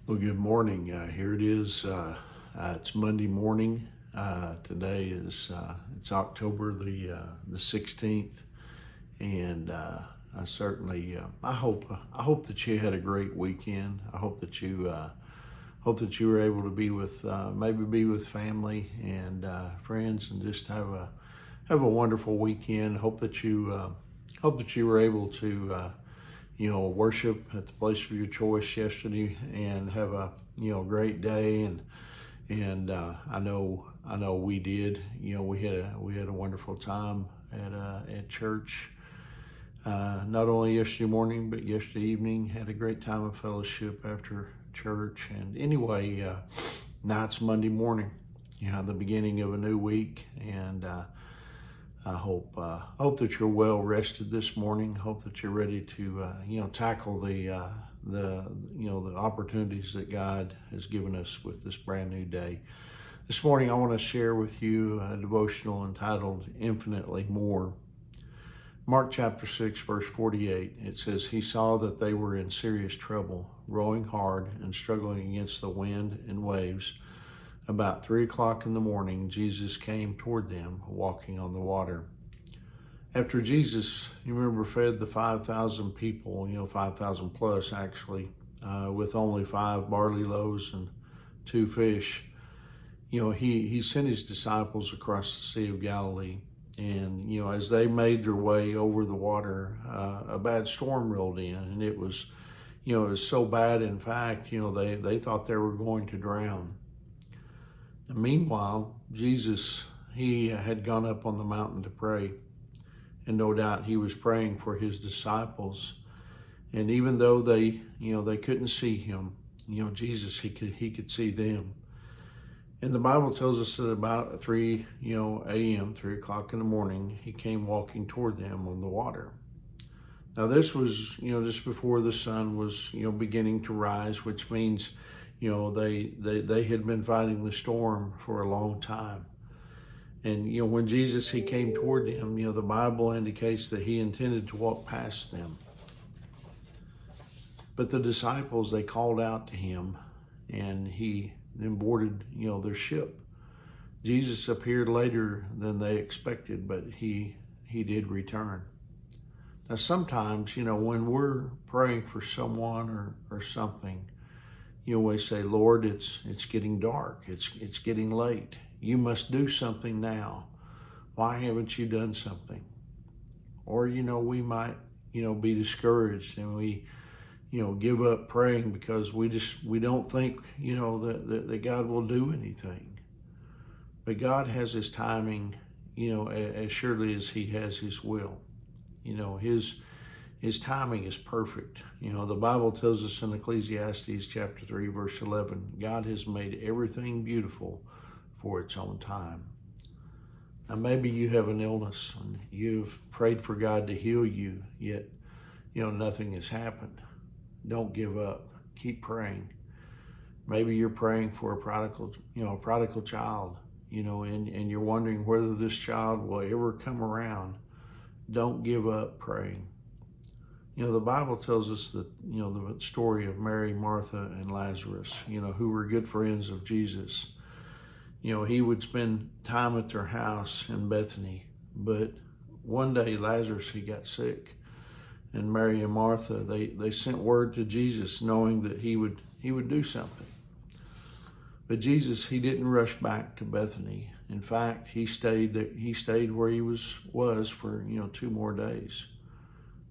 Well, good morning. Here it is. It's Monday morning. Today is it's October the 16th, and I certainly I hope that you had a great weekend. I hope that you were able to be with maybe be with family and friends and just have a wonderful weekend. Hope that you were able to worship at the place of your choice yesterday and have a great day. And I know we did. We had a wonderful time at church. Not only yesterday morning but yesterday evening. Had a great time of fellowship after church. And anyway, now it's Monday morning. The beginning of a new week, and I hope that you're well rested this morning. Hope that you're ready to tackle the opportunities that God has given us with this brand new day. This morning I want to share with you a devotional entitled Infinitely More. Mark chapter 6 verse 48, it says, "He saw that they were in serious trouble, rowing hard and struggling against the wind and waves. About 3 o'clock in the morning, Jesus came toward them, walking on the water." After Jesus, you remember, fed the 5,000 people, 5,000 plus actually, with only 5 barley loaves and 2 fish, he sent his disciples across the Sea of Galilee. And, as they made their way over the water, a bad storm rolled in, and it was so bad, in fact, they thought they were going to drown. And meanwhile, Jesus, he had gone up on the mountain to pray, and no doubt he was praying for his disciples. And even though they couldn't see him, Jesus, he could see them. And the Bible tells us that about 3 a.m., 3 o'clock in the morning, he came walking toward them on the water. Now this was, just before the sun was, beginning to rise, which means, they had been fighting the storm for a long time. And, when Jesus, he came toward them, the Bible indicates that he intended to walk past them. But the disciples, they called out to him, and he then boarded, their ship. Jesus appeared later than they expected, but he did return. Now sometimes, when we're praying for someone or something, we say, "Lord, it's getting dark. It's getting late. You must do something now. Why haven't you done something?" Or, we might, be discouraged, and we, give up praying because we don't think, that God will do anything. But God has his timing, as surely as he has his will. His timing is perfect. The Bible tells us in Ecclesiastes chapter 3, verse 11, God has made everything beautiful for its own time. Now maybe you have an illness and you've prayed for God to heal you, yet, nothing has happened. Don't give up. Keep praying. Maybe you're praying for a prodigal child, and you're wondering whether this child will ever come around. Don't give up praying. The Bible tells us that, the story of Mary, Martha, and Lazarus, who were good friends of Jesus. He would spend time at their house in Bethany, but one day Lazarus, he got sick. And Mary and Martha, they sent word to Jesus knowing that he would do something. But Jesus, he didn't rush back to Bethany. In fact, he stayed where he was for, 2 more days.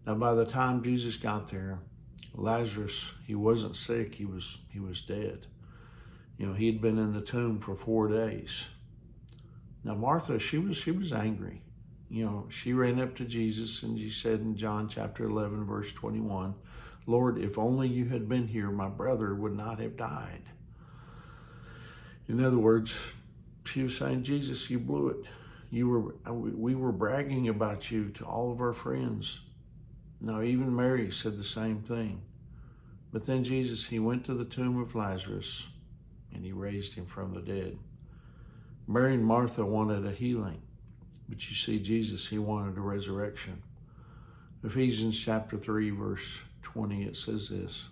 Now, by the time Jesus got there, Lazarus, he wasn't sick, he was dead. He had been in the tomb for 4 days. Now, Martha, she was angry. She ran up to Jesus and she said in John chapter 11, verse 21, "Lord, if only you had been here, my brother would not have died." In other words, she was saying, "Jesus, you blew it. We were bragging about you to all of our friends." Now, even Mary said the same thing. But then Jesus, he went to the tomb of Lazarus and he raised him from the dead. Mary and Martha wanted a healing, but you see, Jesus, he wanted a resurrection. Ephesians chapter 3, verse 20, it says this,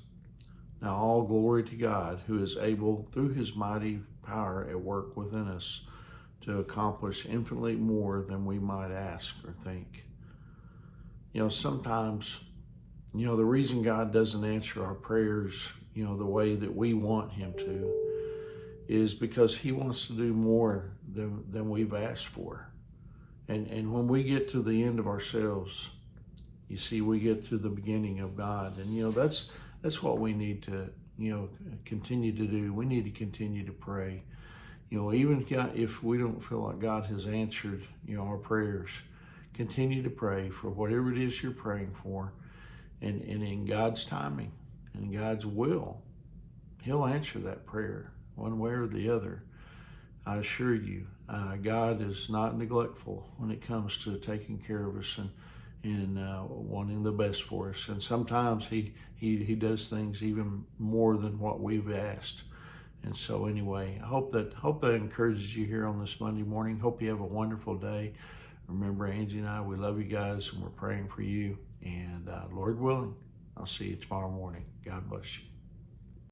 Now all glory to God, who is able, through his mighty power at work within us, to accomplish infinitely more than we might ask or think. Sometimes, the reason God doesn't answer our prayers, the way that we want him to, is because he wants to do more than we've asked for. And when we get to the end of ourselves, you see, we get to the beginning of God. And, that's what we need to, continue to do. We need to continue to pray. Even if we don't feel like God has answered, our prayers, continue to pray for whatever it is you're praying for. And in God's timing and God's will, he'll answer that prayer one way or the other. I assure you, God is not neglectful when it comes to taking care of us and wanting the best for us. And sometimes he does things even more than what we've asked. And so anyway, I hope that encourages you here on this Monday morning. Hope you have a wonderful day. Remember, Angie and I, we love you guys, and we're praying for you. And Lord willing, I'll see you tomorrow morning. God bless you.